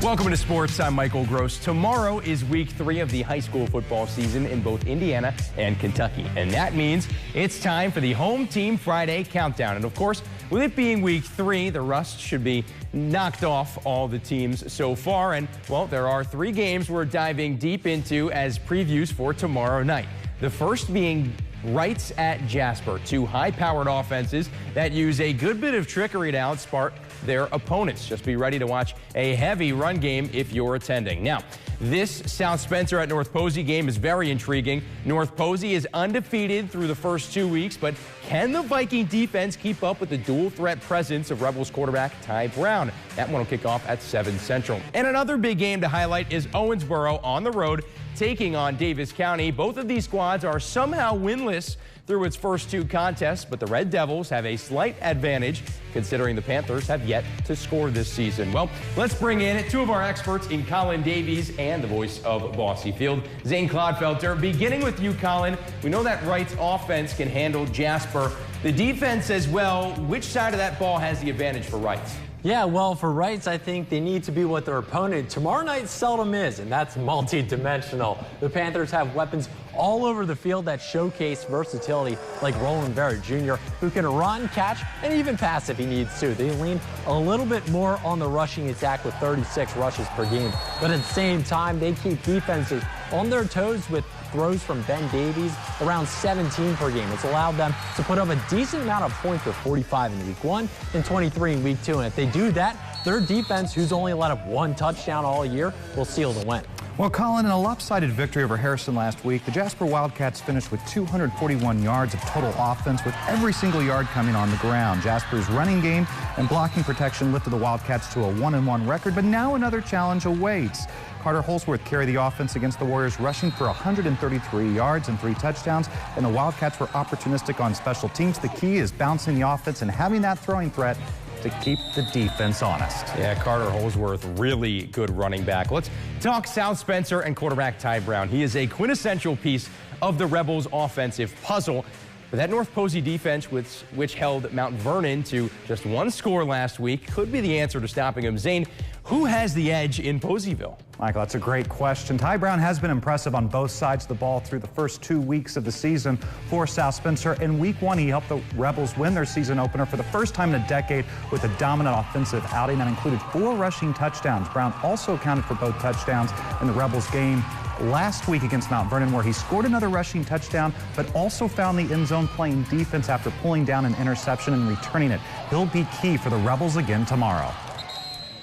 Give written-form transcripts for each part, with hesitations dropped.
Welcome to sports. I'm Michael Gross. Tomorrow is week 3 of the high school football season in both Indiana and Kentucky. And that means it's time for the Home Team Friday Countdown. And of course, with it being week 3, the rust should be knocked off all the teams so far. And, well, there are 3 games we're diving deep into as previews for tomorrow night. The first being Wrights at Jasper, 2 high-powered offenses that use a good bit of trickery to outsmart their opponents. Just be ready to watch a heavy run game if you're attending. Now, this South Spencer at North Posey game is very intriguing. North Posey is undefeated through the first 2 weeks, but can the Viking defense keep up with the dual threat presence of Rebels quarterback Ty Brown? That one will kick off at 7 Central. And another big game to highlight is Owensboro on the road taking on Davis County. Both of these squads are somehow winless through its first 2 contests, but the Red Devils have a slight advantage considering the Panthers have yet to score this season. Well, let's bring in 2 of our experts in Colin Davies and the voice of Bossy Field, Zane Clodfelter. Beginning with you, Colin, we know that Wright's offense can handle Jasper. The defense as well. Which side of that ball has the advantage for Wright's? Yeah, well, for Wright's, I think they need to be what their opponent tomorrow night seldom is, and that's multi-dimensional. The Panthers have weapons all over the field that showcase versatility, like Roland Barrett Jr., who can run, catch, and even pass if he needs to. They lean a little bit more on the rushing attack with 36 rushes per game, but at the same time, they keep defenses on their toes with throws from Ben Davies, around 17 per game. It's allowed them to put up a decent amount of points with 45 in week 1 and 23 in week 2. And if they do that, their defense, who's only let up 1 touchdown all year, will seal the win. Well, Colin, in a lopsided victory over Harrison last week, the Jasper Wildcats finished with 241 yards of total offense, with every single yard coming on the ground. Jasper's running game and blocking protection lifted the Wildcats to a 1-1 record, but now another challenge awaits. Carter Holsworth carried the offense against the Warriors, rushing for 133 yards and 3 touchdowns, and the Wildcats were opportunistic on special teams. The key is bouncing the offense and having that throwing threat to keep the defense honest. Yeah, Carter Holsworth, really good running back. Let's talk South Spencer and quarterback Ty Brown. He is a quintessential piece of the Rebels' offensive puzzle. But that North Posey defense, which held Mount Vernon to just 1 score last week, could be the answer to stopping him. Zane, who has the edge in Poseyville? Michael, that's a great question. Ty Brown has been impressive on both sides of the ball through the first 2 weeks of the season for South Spencer. In week 1, he helped the Rebels win their season opener for the first time in a decade with a dominant offensive outing that included 4 rushing touchdowns. Brown also accounted for both touchdowns in the Rebels game last week against Mount Vernon, where he scored another rushing touchdown, but also found the end zone playing defense after pulling down an interception and returning it. He'll be key for the Rebels again tomorrow.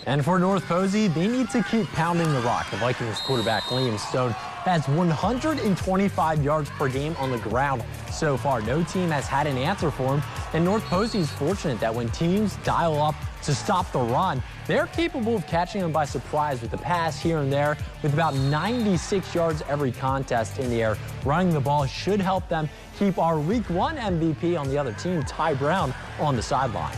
And for North Posey, they need to keep pounding the rock. The Vikings quarterback Liam Stone has 125 yards per game on the ground so far. No team has had an answer for him, and North Posey is fortunate that when teams dial up to stop the run, they're capable of catching them by surprise with a pass here and there, with about 96 yards every contest in the air. Running the ball should help them keep our week 1 MVP on the other team, Ty Brown, on the sideline.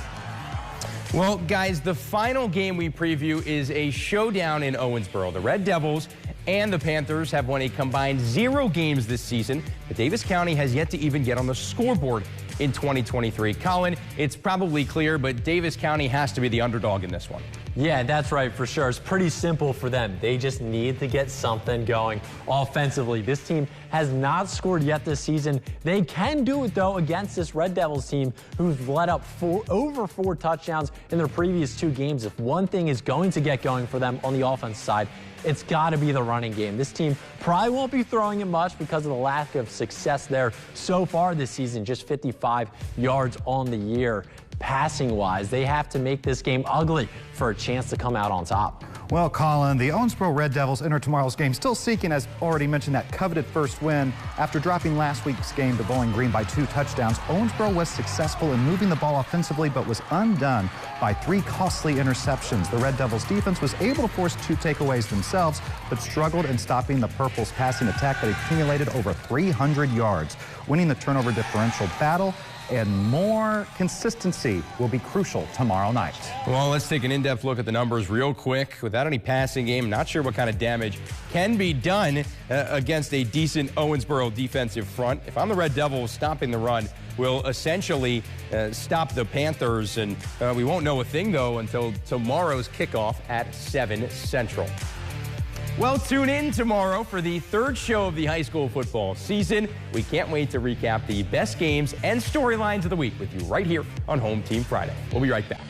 Well, guys, the final game we preview is a showdown in Owensboro. The Red Devils and the Panthers have won a combined 0 games this season, but Davis County has yet to even get on the scoreboard in 2023. Colin, it's probably clear, but Davis County has to be the underdog in this one. Yeah, that's right, for sure. It's pretty simple for them. They just need to get something going offensively. This team has not scored yet this season. They can do it, though, against this Red Devils team who's let up over 4 touchdowns in their previous 2 games. If one thing is going to get going for them on the offense side, it's got to be the running game. This team probably won't be throwing it much because of the lack of success there so far this season, just 55 yards on the year. Passing-wise, they have to make this game ugly for a chance to come out on top. Well, Colin, the Owensboro Red Devils enter tomorrow's game still seeking, as already mentioned, that coveted first win. After dropping last week's game to Bowling Green by 2 touchdowns, Owensboro was successful in moving the ball offensively, but was undone by 3 costly interceptions. The Red Devils defense was able to force 2 takeaways themselves, but struggled in stopping the Purples' passing attack that accumulated over 300 yards. Winning the turnover differential battle and more consistency will be crucial tomorrow night. Well, let's take an in-depth look at the numbers real quick. Without any passing game, not sure what kind of damage can be done against a decent Owensboro defensive front. If I'm the Red Devils, stopping the run will essentially stop the Panthers. And we won't know a thing, though, until tomorrow's kickoff at 7 Central. Well, tune in tomorrow for the third show of the high school football season. We can't wait to recap the best games and storylines of the week with you right here on Home Team Friday. We'll be right back.